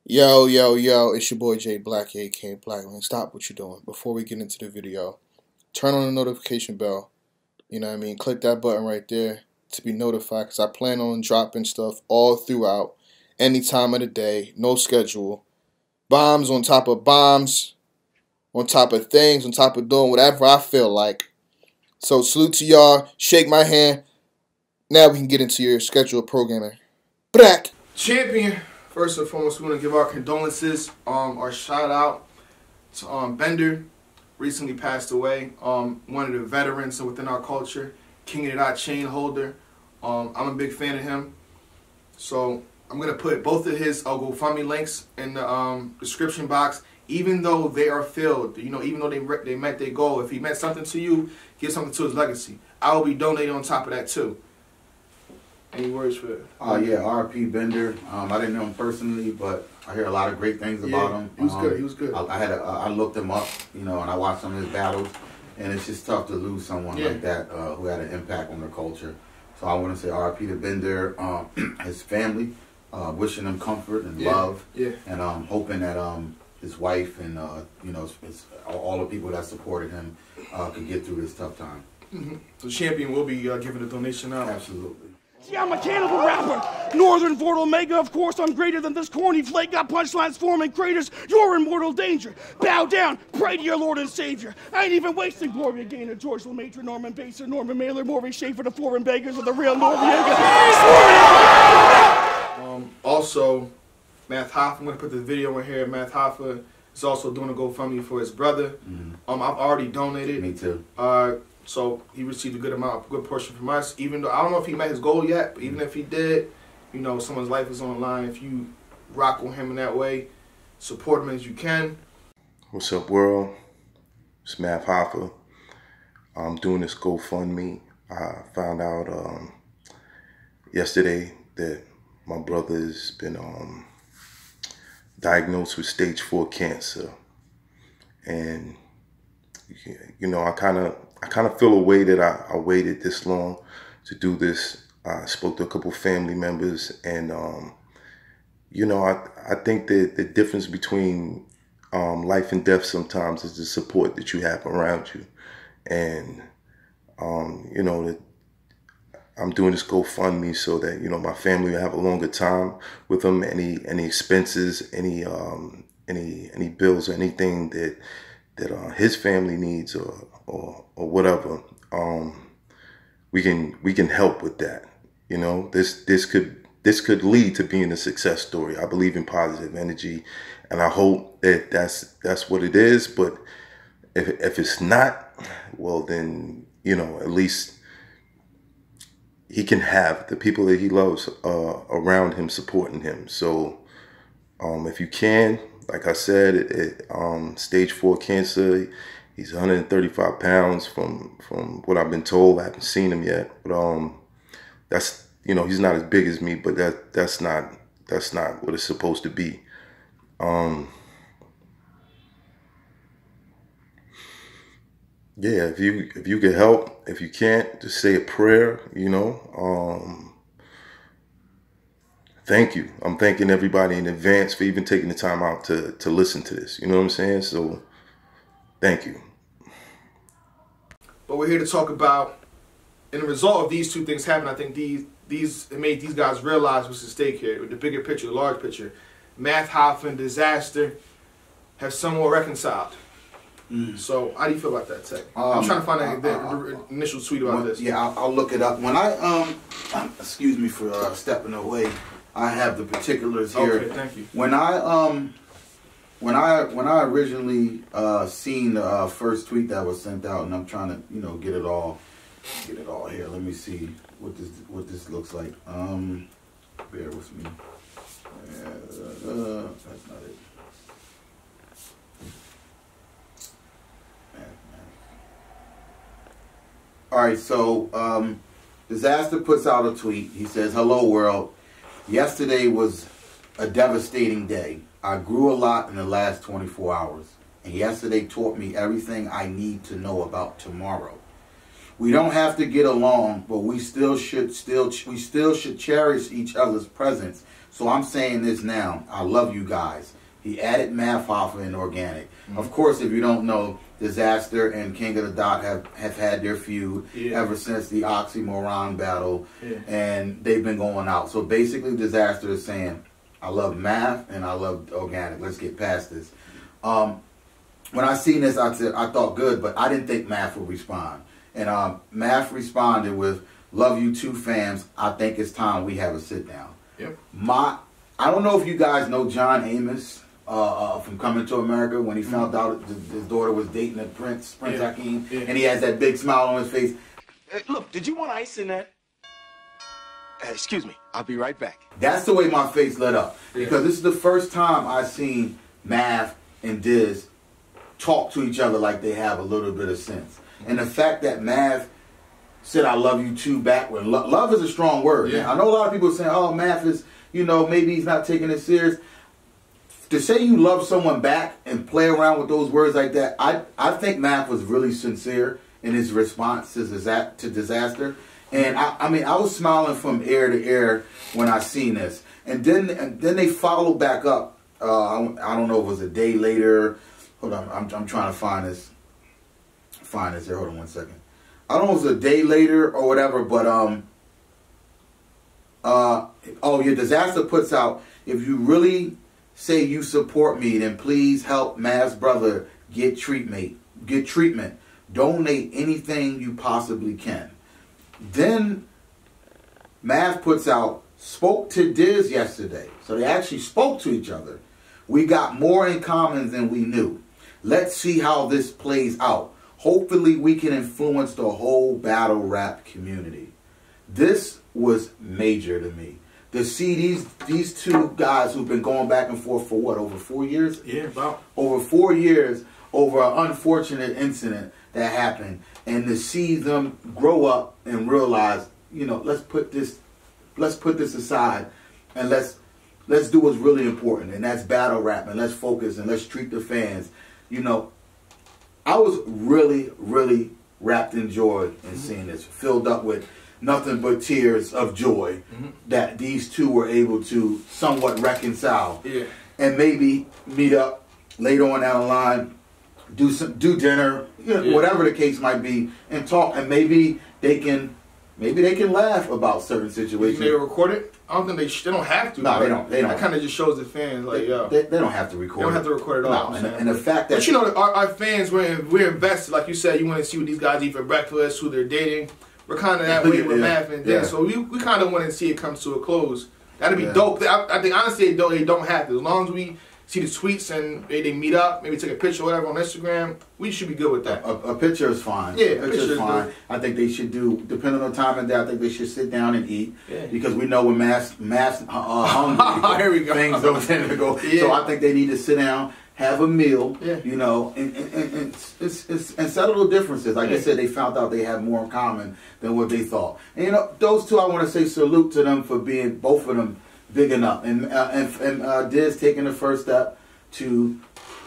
Yo, yo, yo, it's your boy Jay Black, aka Blackman. Stop what you're doing. Before we get into the video, turn on the notification bell. You know what I mean? Click that button right there to be notified, because I plan on dropping stuff all throughout, any time of the day, no schedule. Bombs on top of bombs, on top of things, on top of doing whatever I feel like. So salute to y'all, shake my hand. Now we can get into your scheduled programming. Black champion. First and foremost, we want to give our condolences, our shout out to Bender, recently passed away. One of the veterans within our culture, King of the Dot chain holder. I'm a big fan of him, so I'm gonna put both of his GoFundMe links in the description box. Even though they are filled, you know, even though they met their goal, if he meant something to you, give something to his legacy. I will be donating on top of that too. Any words for it? Yeah, R.P. Bender. I didn't know him personally, but I hear a lot of great things about him. He was good. He was good. I looked him up, you know, and I watched some of his battles, and it's just tough to lose someone like that who had an impact on the culture. So I want to say R.P. to Bender, his family, wishing him comfort and love, and hoping that his wife and you know, all the people that supported him could get through this tough time. The champion will be giving a donation out. Absolutely. See, I'm a cannibal rapper. Northern Fort Omega, of course, I'm greater than this corny flake. Got punchlines forming craters. You're in mortal danger. Bow down. Pray to your Lord and Savior. I ain't even wasting Gloria Gaynor, George LeMaitre, Norman Baser, Norman Mailer, Maurice Schaefer, the foreign beggars of the real Noriega. Also, Math Hoffa, I'm going to put the video in here. Math Hoffa is also doing a GoFundMe for his brother. I've already donated. Me too. So he received a good portion from us. Even though I don't know if he met his goal yet, but even if he did, you know, someone's life is on the line. If you rock on him in that way, support him as you can. What's up, world? It's Math Hoffa. I'm doing this GoFundMe. I found out yesterday that my brother's been diagnosed with stage 4 cancer, and you know, I kind of feel a way that I waited this long to do this. I spoke to a couple family members, and you know, I think that the difference between life and death sometimes is the support that you have around you. And you know, I'm doing this GoFundMe so that, you know, my family will have a longer time with them. Any expenses, any bills or anything that his family needs or whatever, we can help with that. You know, this could lead to being a success story. I believe in positive energy, and I hope that that's what it is. But if it's not, well, then, you know, at least he can have the people that he loves around him supporting him. So if you can, like I said, stage 4 cancer. He's 135 pounds from what I've been told. I haven't seen him yet, but that's, you know, he's not as big as me, but that's not what it's supposed to be. Yeah, if you can help, if you can't, just say a prayer. You know. Thank you. I'm thanking everybody in advance for even taking the time out to listen to this. You know what I'm saying? So, thank you. But we're here to talk about, and the result of these two things happening, I think it made these guys realize what's at stake here, with the bigger picture, the large picture. Math Hoffa and Disaster have somewhat reconciled. So, how do you feel about that, Tech? I'm trying to find the initial tweet about this. Yeah, I'll look it up. When excuse me for stepping away. I have the particulars here. Okay, thank you. When I originally seen the first tweet that was sent out, and I'm trying to, you know, get it all here. Let me see what this looks like. Bear with me. That's not it. All right, so Disaster puts out a tweet. He says, "Hello, world. Yesterday was a devastating day. I grew a lot in the last 24 hours, and yesterday taught me everything I need to know about tomorrow. We don't have to get along, but we still should cherish each other's presence. So I'm saying this now. I love you guys. He added Math, Hoffa, and Organic. Of course, if you don't know, Disaster and King of the Dot have had their feud ever since the Oxymoron battle, and they've been going out. So basically, Disaster is saying, I love Math and I love Organic. Let's get past this. When I seen this, I thought good, but I didn't think Math would respond. And Math responded with, love you too, fams. I think it's time we have a sit down. Yep. I don't know if you guys know John Amos from Coming to America, when he found out his daughter was dating a Prince Hakeem, and he has that big smile on his face. Hey, look, did you want ice in that? Excuse me, I'll be right back. That's the way my face lit up. Because this is the first time I've seen Math and Diz talk to each other like they have a little bit of sense. And the fact that Math said, I love you too back when love is a strong word. I know a lot of people saying, oh, Math is, maybe he's not taking it serious. To say you love someone back and play around with those words like that, I think Math was really sincere in his response to Disaster. And I was smiling from ear to ear when I seen this. And then they followed back up. I don't know if it was a day later. Hold on, I'm trying to find this. Here. Hold on 1 second. I don't know if it was a day later or whatever, but Disaster puts out, if you really say you support me, then please help Math's brother get treatment. Donate anything you possibly can. Then Math puts out, spoke to Diz yesterday. So they actually spoke to each other. We got more in common than we knew. Let's see how this plays out. Hopefully we can influence the whole battle rap community. This was major to me. To see these two guys who've been going back and forth for what, over 4 years? Yeah, about. Over 4 years, over an unfortunate incident that happened. And to see them grow up and realize, let's put this aside and let's do what's really important, and that's battle rap, and let's focus and let's treat the fans. I was really, really wrapped in joy in seeing this, filled up with nothing but tears of joy that these two were able to somewhat reconcile, and maybe meet up later on down the line, do dinner, whatever the case might be, and talk, and maybe they can laugh about certain situations. They record it? I don't think they don't have to. No, they don't. That kind of just shows the fans, like, they don't have to record. They don't have to record it all. No, and the fact that, but our fans, we're invested. Like you said, you want to see what these guys eat for breakfast, who they're dating. We're kind of that way with Math and Diz, so we kind of want to see it come to a close. That'd be dope. I think honestly, they don't have to. As long as we see the tweets and they meet up, maybe take a picture or whatever on Instagram, we should be good with that. A picture is fine. Yeah, a picture is fine. Good. I think they should do, depending on the time of day, I think they should sit down and eat. Yeah. Because we know when Math's hungry, here we go. Things don't tend to go. Yeah. So I think they need to sit down, have a meal, and settle the differences. Like I said, they found out they have more in common than what they thought. And those two, I want to say salute to them for being, both of them, big enough, and Diz taking the first step to,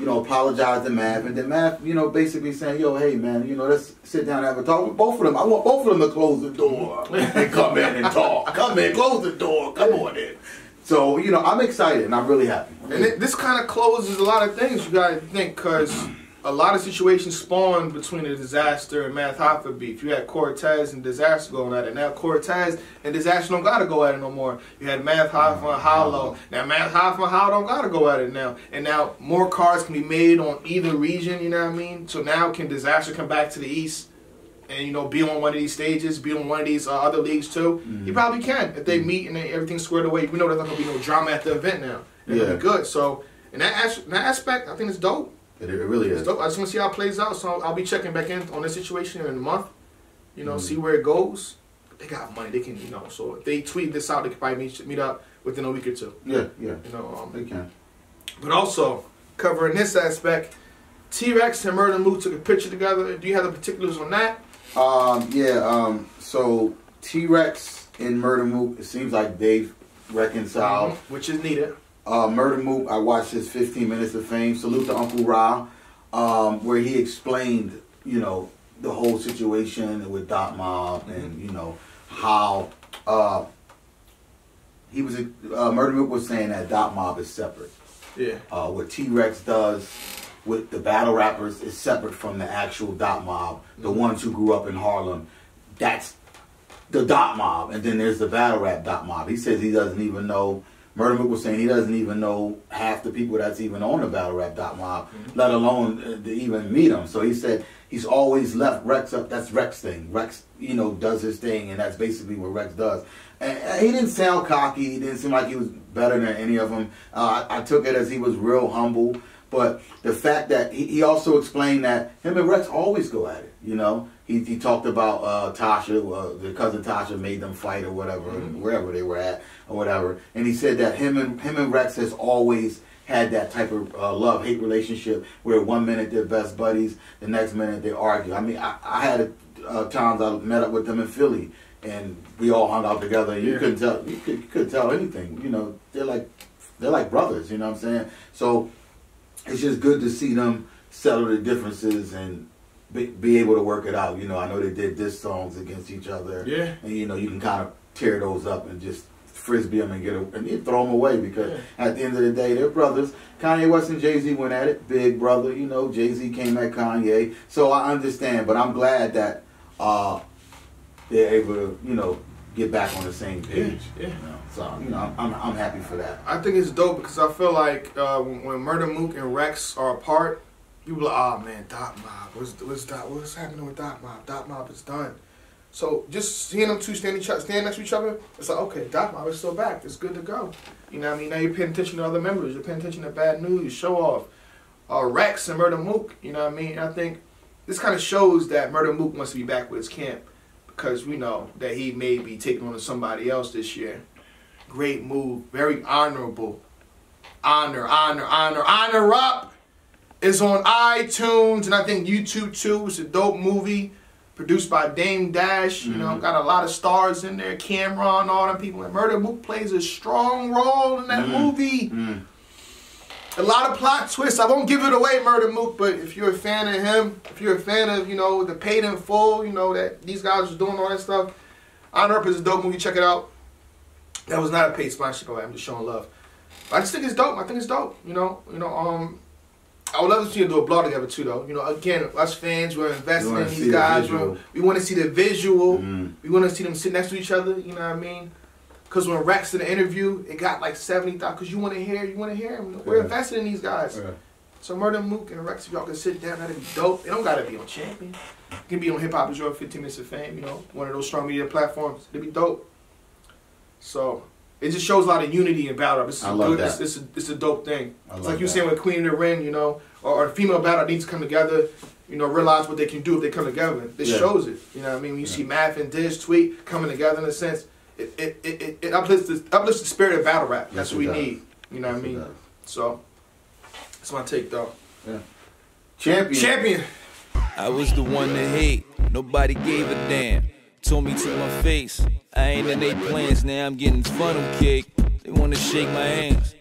apologize to Math, and then Math, basically saying, yo, hey man, let's sit down and have a talk with both of them. I want both of them to close the door and come in and talk. Come in, close the door, come on in. So, I'm excited and I'm really happy. And this kind of closes a lot of things you gotta think, because a lot of situations spawned between the Disaster and Math Hoffa beef. You had Cortez and Disaster going at it. Now Cortez and Disaster don't gotta go at it no more. You had Math Hoffa and Hollow. Now Math Hoffa and Hollow don't gotta go at it now. And now more cars can be made on either region, you know what I mean? So now can Disaster come back to the East and, be on one of these stages, be on one of these other leagues too? He probably can if they meet and everything's squared away. We know there's not gonna be no drama at the event now. It's gonna be good. So in that aspect, I think it's dope. It really is. It's dope. I just want to see how it plays out. So I'll be checking back in on this situation in a month. See where it goes. But they got money. They can, So if they tweet this out, they can probably meet up within a week or two. Yeah. They can. But also covering this aspect, T-Rex and Murder Mook took a picture together. Do you have the particulars on that? So T-Rex and Murder Mook, it seems like they've reconciled, which is needed. Murder Mook, I watched his 15 Minutes of Fame. Salute to Uncle Ra, where he explained, the whole situation with Dot Mob and you know how he was Murder Mook was saying that Dot Mob is separate. Yeah. What T-Rex does with the battle rappers is separate from the actual Dot Mob, the ones who grew up in Harlem. That's the Dot Mob, and then there's the battle rap Dot Mob. He says he doesn't even know. Murder Mook was saying he doesn't even know half the people that's even on the battle rap Dot Mob, let alone to even meet them. So he said he's always left Rex up. That's Rex thing. Rex, you know, does his thing, and that's basically what Rex does. And he didn't sound cocky. He didn't seem like he was better than any of them. I took it as he was real humble. But the fact that he also explained that him and Rex always go at it, you know. He talked about Tasha, the cousin Tasha made them fight or whatever, wherever they were at or whatever. And he said that him and Rex has always had that type of love-hate relationship where one minute they're best buddies, the next minute they argue. I mean, I had times I met up with them in Philly and we all hung out together. And you couldn't tell, you couldn't tell anything. You know, they're like brothers. You know what I'm saying? So it's just good to see them settle the differences and be able to work it out. You know, I know they did diss songs against each other. Yeah. And you know, you can kind of tear those up and just frisbee them and and throw them away because at the end of the day, they're brothers. Kanye West and Jay-Z went at it, big brother. You know, Jay-Z came at Kanye, so I understand. But I'm glad that they're able to, you know, get back on the same page. Yeah. You know? So you know, I'm happy for that. I think it's dope because I feel like when Murder Mook and Rex are apart, people are like, oh man, Dot Mob, what's happening with Dot Mob? Dot Mob is done. So just seeing them two stand next to each other, it's like, okay, Dot Mob is still back. It's good to go. You know what I mean? Now you're paying attention to other members. You're paying attention to Bad News, Show Off, Rex and Murder Mook. You know what I mean? And I think this kind of shows that Murder Mook wants to be back with his camp because we know that he may be taking on to somebody else this year. Great move. Very honorable. Honor up. It's on iTunes and I think YouTube too. It's a dope movie. Produced by Dame Dash, you know, got a lot of stars in there, Cameron, all them people. And Murder Mook plays a strong role in that movie. A lot of plot twists. I won't give it away, Murder Mook, but if you're a fan of him, if you're a fan of, you know, the Paid in Full, you know, that these guys are doing all that stuff, Honor Up is a dope movie. Check it out. That was not a paid sponsorship, by the way. I'm just showing love. But I just think it's dope. I think it's dope. You know, I would love to see them do a blog together too, though. You know, again, us fans, we're investing in these guys. We want to see the visual. We want to see them sit next to each other. You know what I mean? Because when Rex did the interview, it got like 70,000. Because you want to hear him. We're invested in these guys. Yeah. So Murder Mook and Rex, if y'all can sit down, that'd be dope. They don't gotta be on Champion. It can be on Hip Hop is Your 15 Minutes of Fame. You know, one of those strong media platforms. It'd be dope. So it just shows a lot of unity in battle. It's a dope thing. It's like you saying with Queen in the Ring, you know, or a female battle needs to come together, you know, realize what they can do if they come together. This shows it. You know what I mean? When you see Math and Diz Tweet coming together in a sense, it uplifts the spirit of battle rap. That's what we need. You know what I mean? So that's my take though. Yeah. Champion. I was the one to hate. Nobody gave a damn. Told me to my face. I ain't in their plans. Now I'm getting funnel cake. They wanna shake my hands.